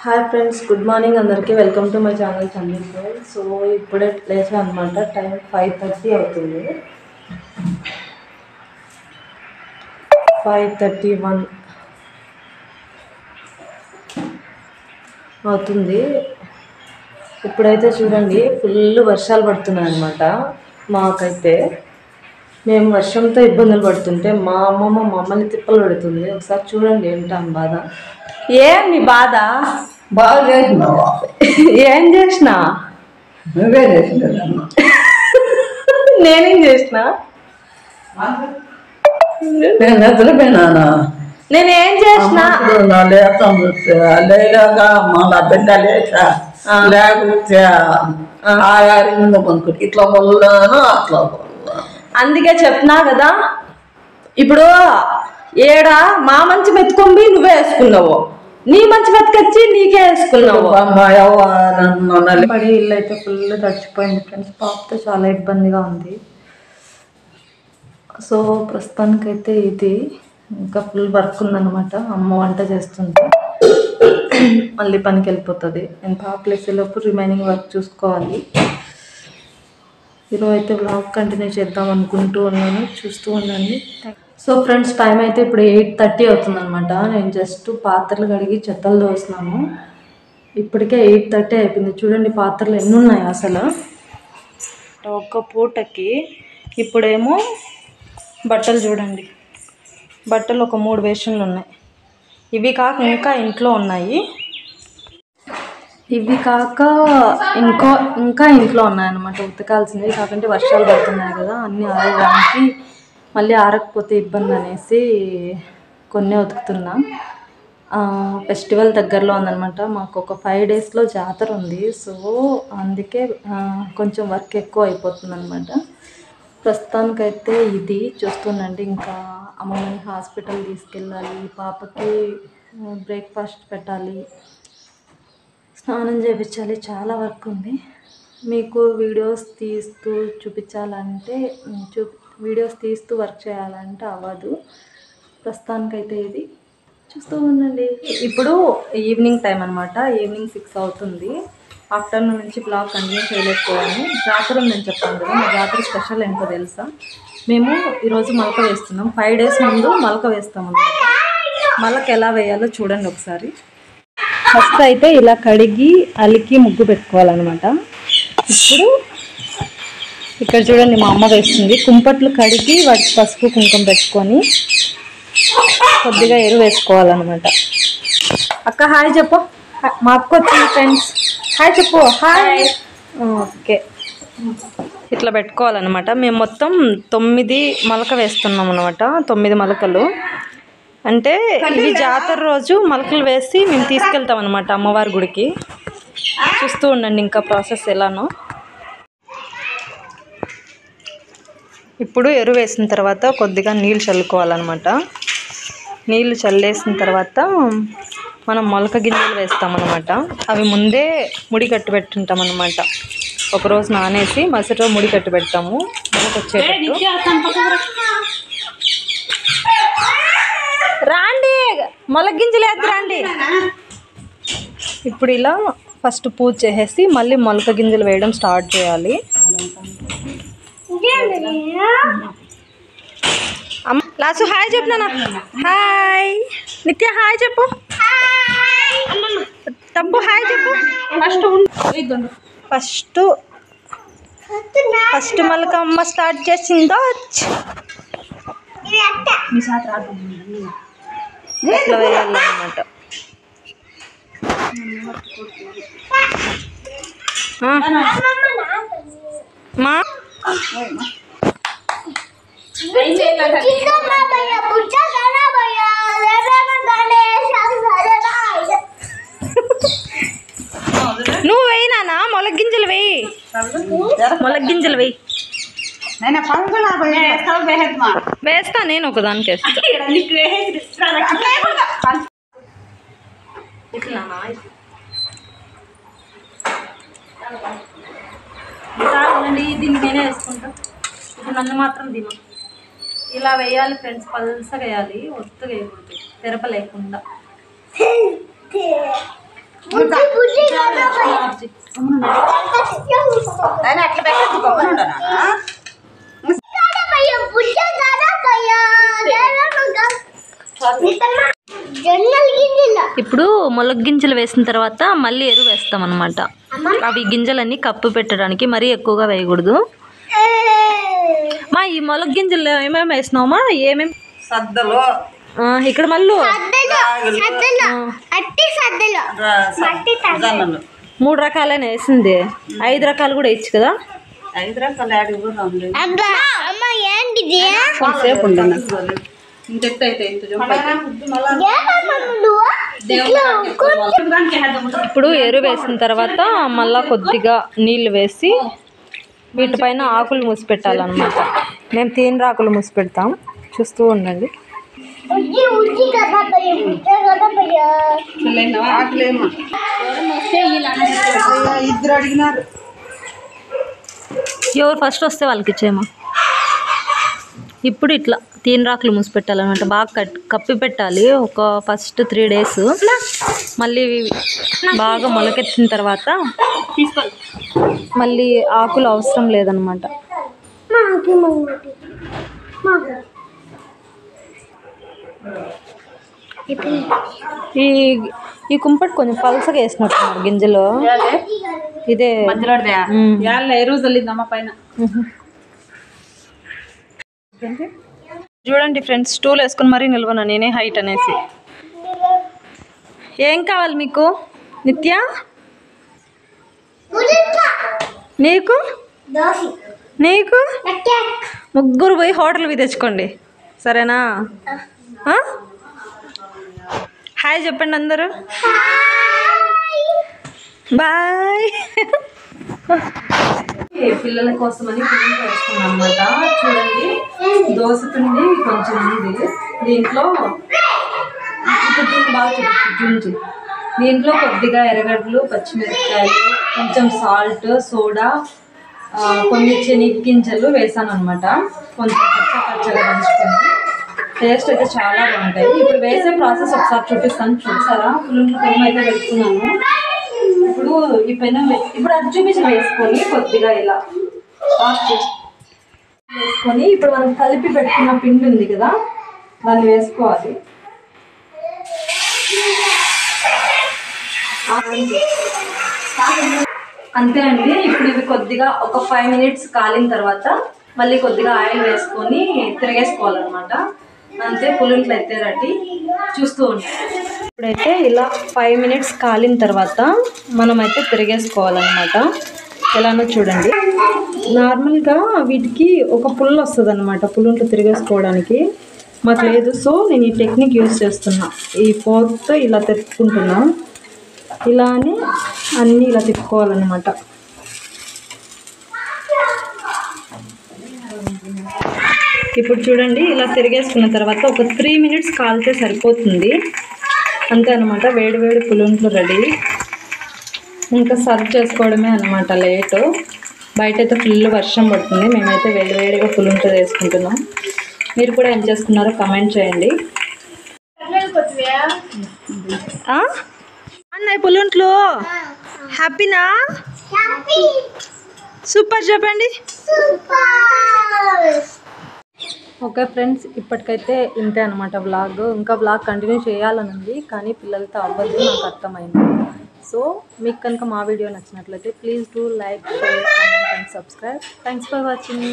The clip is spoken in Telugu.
హాయ్ ఫ్రెండ్స్, గుడ్ మార్నింగ్ అందరికీ. Welcome to my channel Chandeep world. So ఇప్పుడే లేచా అనమాట. టైం 5:30 అవుతుంది. 5:31 అవుతుంది. ఇప్పుడైతే చూడండి, ఫుల్ వర్షాలు పడుతున్నాయి అన్నమాట. మాకైతే మేము వర్షంతో ఇబ్బందులు పడుతుంటే మా అమ్మమ్మ మమ్మల్ని తిప్పలు పెడుతుంది. ఒకసారి చూడండి ఏంటా బాధ. ఏం మీ బాధ? బాగా చేసినావా? ఏం చేసినా? నువ్వే చేసిన. నేనేం చేసిన? నేను నిద్రపోయినానా? నేనేం చేసిన? నా లేస్తాం చూస్తే లేగా మన బిడ్డ లేచా లేకపోతే ఆగారి ముందు కొనుక్కు ఇట్లా పొల్లాను అట్లా అందుకే చెప్తున్నా కదా. ఇప్పుడు ఏడ మా మంచి మెత్తుకొంబి నువ్వే వేసుకున్నావు, నీ మంచి బతికొచ్చి నీకే వేసుకున్నావు. పడి ఇల్లు అయితే ఫుల్ తడిచిపోయింది ఫ్రెండ్స్. పాపతో చాలా ఇబ్బందిగా ఉంది. సో ప్రస్తుతానికైతే ఇది ఇంకా ఫుల్ వర్క్ ఉందన్నమాట. అమ్మ వంట చేస్తుంది, మళ్ళీ పనికి వెళ్ళిపోతుంది. నేను పాప లేసేలోపు రిమైనింగ్ వర్క్ చూసుకోవాలి. ఈరోజు అయితే వ్లాగ్ కంటిన్యూ చేద్దాం అనుకుంటూ ఉన్నాను, చూస్తూ ఉండండి. సో ఫ్రెండ్స్, టైం అయితే ఇప్పుడు 8:30 అవుతుందన్నమాట. నేను జస్ట్ పాత్రలు కడిగి చెత్తలు దోస్తున్నాను. ఇప్పటికే 8:30 అయిపోయింది. చూడండి పాత్రలు ఎన్ని ఉన్నాయి అసలు ఒక్క పూటకి. ఇప్పుడేమో బట్టలు చూడండి, బట్టలు ఒక 3 బేషన్లు ఉన్నాయి. ఇవి కాక ఇంకా ఇంట్లో ఉన్నాయి. ఇవి కాక ఇంకా ఇంట్లో ఉన్నాయన్నమాట ఉతకాల్సినవి. కాకుంటే వర్షాలు పడుతున్నాయి కదా, అన్నీ ఆరడానికి మళ్ళీ ఆరకపోతే ఇబ్బంది అనేసి కొన్ని ఉతుకుతున్నాం. ఫెస్టివల్ దగ్గరలో ఉందన్నమాట. మాకు ఒక 5 డేస్లో జాతర ఉంది. సో అందుకే కొంచెం వర్క్ ఎక్కువ అయిపోతుంది అనమాట. ప్రస్తుతానికైతే ఇది చూస్తుండండి. ఇంకా అమ్మమ్మని హాస్పిటల్ తీసుకెళ్ళాలి, పాపకి బ్రేక్ఫాస్ట్ పెట్టాలి, స్నానం చేయించాలి, చాలా వర్క్ ఉంది. మీకు వీడియోస్ తీస్తూ చూపించాలంటే వీడియోస్ తీస్తూ వర్క్ చేయాలంటే అవ్వదు. ప్రస్తుతానికైతే ఇది చూస్తూ ఉండండి. ఇప్పుడు ఈవినింగ్ టైం అనమాట. ఈవినింగ్ 6 అవుతుంది. ఆఫ్టర్నూన్ నుంచి బ్లాగ్ కంటిన్యూ చేయలేకపోయాను. జాతర ఉందని చెప్పాను కదా, మా జాతర స్పెషల్ ఏంటో తెలుసా? మేము ఈరోజు మొలక వేస్తున్నాం. 5 డేస్ ముందు మొలక వేస్తాం అన్నమాట. మొలక ఎలా వేయాలో చూడండి ఒకసారి. ఫస్ట్ అయితే ఇలా కడిగి అలికి ముగ్గు పెట్టుకోవాలన్నమాట. ఇప్పుడు ఇక్కడ చూడండి మా అమ్మ వేస్తుంది. కుంపట్లు కడిగి వాటికి పసుపు కుంకుమ పెట్టుకొని కొద్దిగా ఎరువు వేసుకోవాలన్నమాట. అక్క హాయ్ చెప్పు. మా అక్క వచ్చింది ఫ్రెండ్స్. హాయ్ చెప్పు. హాయ్. ఓకే, ఇట్లా పెట్టుకోవాలన్నమాట. మేము మొత్తం 9 మొలక వేస్తున్నాం అనమాట. 9 మొలకలు అంటే ఇవి జాతర రోజు మొలకలు వేసి మేము తీసుకెళ్తాం అనమాట అమ్మవారి గుడికి. చూస్తూ ఉండండి ఇంకా ప్రాసెస్ ఎలానో. ఇప్పుడు ఎరువు వేసిన తర్వాత కొద్దిగా నీళ్ళు చల్లుకోవాలన్నమాట. నీళ్ళు చల్లేసిన తర్వాత మనం మొలక గింజలు వేస్తామన్నమాట. అవి ముందే ముడి కట్టు పెట్టుంటాం అన్నమాట. ఒకరోజు నానేసి మరుసటి రోజు ముడి కట్టు పెడతాము మొలక వచ్చేటట్టు. రాండి, మొలక గింజలు వేద్దు రండి. ఇప్పుడు ఇలా ఫస్ట్ పూజ చేసేసి మళ్ళీ మొలక గింజలు వేయడం స్టార్ట్ చేయాలి. అమ్మ లాసు హాయ్ చెప్పు నాన్న. హాయ్ నిత్య, హాయ్ చెప్పు. తప్పు హాయ్ చెప్పు. ఫస్ట్ మొలక అమ్మ స్టార్ట్ చేసిందో ఇట్లా వేయాలన్నమాట. మా నువ్వు వేయినా మొలక గింజలు వేయి, మొలక గింజలు వేయి. వేస్తా నేను ఒకదానికి వేస్తా. దీన్ని నేనే వేసుకుంటా. ఇది నన్ను మాత్రం తిను. ఇలా వేయాలి ఫ్రెండ్స్, పల్సగా వేయాలి, ఒత్తుగా వేయకూడదు, తెరప లేకుండా. ఇప్పుడు మొలక గింజలు వేసిన తర్వాత మళ్ళీ ఎరువు వేస్తాం అన్నమాట. అవి గింజలన్నీ కప్పు పెట్టడానికి మరీ ఎక్కువగా వేయకూడదు. మా ఈ మొలక గింజలు ఏమేమి వేసినావమ్మా? ఏమేమి? సద్దలు ఇక్కడ మళ్ళీ 3 రకాలైన వేసింది. 5 రకాలు కూడా వేయచ్చు కదా? 5 రకాలు యాడికి కూడా ఉంది. కొంతసేపు ఉండను. ఇప్పుడు ఎరువు వేసిన తర్వాత మళ్ళా కొద్దిగా నీళ్లు వేసి వీటిపైన ఆకులు మూసి పెట్టాలన్నమాట. మేము 3 ఆకులు మూసి పెడతాం, చూస్తూ ఉండండి. ఎవరు ఫస్ట్ వస్తే వాళ్ళకి ఇచ్చేయమా. ఇప్పుడు ఇట్లా 3 ఆకులు మూసి పెట్టాలన్నమాట. బాగా కప్పి పెట్టాలి ఒక ఫస్ట్ 3 days. మళ్ళీ బాగా మొలకెత్తిన తర్వాత మళ్ళీ ఆకులు అవసరం లేదన్నమాట. ఈ కుంపటి కొంచెం పలసగా వేసినట్టున్నారు గింజలు. ఇదే పైన చూడండి ఫ్రెండ్స్, స్టూల్ వేసుకుని మరీ నిల్వనా నేనే హైట్ అనేసి. ఏం కావాలి మీకు నిత్య? నీకు నీకు ముగ్గురు పోయి హోటల్కి తెచ్చుకోండి, సరేనా? హాయ్ చెప్పండి అందరూ. బాయ్. పిల్లల కోసమని పులింత వేస్తున్నాం అన్నమాట. చూడండి, దోశ పిండి కొంచెం ఉంది దీంట్లో. బాగా చూపించు. దీంట్లో కొద్దిగా ఎర్రగడ్డలు, పచ్చిమిరపకాయలు, కొంచెం సాల్ట్, సోడా, కొన్ని శనగగింజలు వేసాను అనమాట. కొంచెం పచ్చగా దంచుకొని టేస్ట్ అయితే చాలా బాగుంటాయి. ఇప్పుడు వేసే ప్రాసెస్ ఒకసారి చూపిస్తాను, చూసారా? పులింట్లో పెనం అయితే పెట్టుకున్నాను. ఇప్పుడు ఈ పెనం ఇప్పుడు అది చూపించి వేసుకొని కొద్దిగా ఇలా వేసుకొని ఇప్పుడు మనం కలిపి పెట్టుకున్న పిండి ఉంది కదా, దాన్ని వేసుకోవాలి. అంతే అండి. ఇప్పుడు ఇవి కొద్దిగా ఒక 5 minutes కాలిన తర్వాత మళ్ళీ కొద్దిగా ఆయిల్ వేసుకొని తిరిగేసుకోవాలన్నమాట. అంతే, పులింట్లు అయితే రెడీ. చూస్తూ ఉంటాం. ఇప్పుడైతే ఇలా 5 minutes కాలిన తర్వాత మనమైతే తిరిగేసుకోవాలన్నమాట. ఎలానో చూడండి. నార్మల్గా వీటికి ఒక పుల్ల వస్తుంది అనమాట, పులింట్లు తిరిగేసుకోవడానికి. మాకు లేదు, సో నేను ఈ టెక్నిక్ యూజ్ చేస్తున్నా. ఈ ఫోర్క్తో ఇలా తిప్పుకుంటున్నా. ఇలానే అన్నీ ఇలా తిప్పుకోవాలన్నమాట. ఇప్పుడు చూడండి, ఇలా తిరిగేసుకున్న తర్వాత ఒక 3 minutes కాలితే సరిపోతుంది. అంతే అనమాట. వేడి వేడి పులింట్లు రెడీ. ఇంకా సర్వ్ చేసుకోవడమే అనమాట. లేటు. బయట అయితే ఫుల్ వర్షం పడుతుంది. మేమైతే వేడి వేడిగా పులింట్లు వేసుకుంటున్నాం. మీరు కూడా ఏం చేసుకున్నారో కమెంట్ చేయండి. అన్నయ్య పులింట్లు హ్యాపీనా? సూపర్ చెప్పండి. ఓకే ఫ్రెండ్స్, ఇప్పటికైతే ఇంతే అనమాట వ్లాగ్. ఇంకా వ్లాగ్ కంటిన్యూ చేయాలని ఉంది, కానీ పిల్లలతో అవ్వదు, నాకు అర్థమైంది. సో మీకు కనుక మా వీడియో నచ్చినట్లయితే please do like, share, comment and subscribe. Thanks for watching.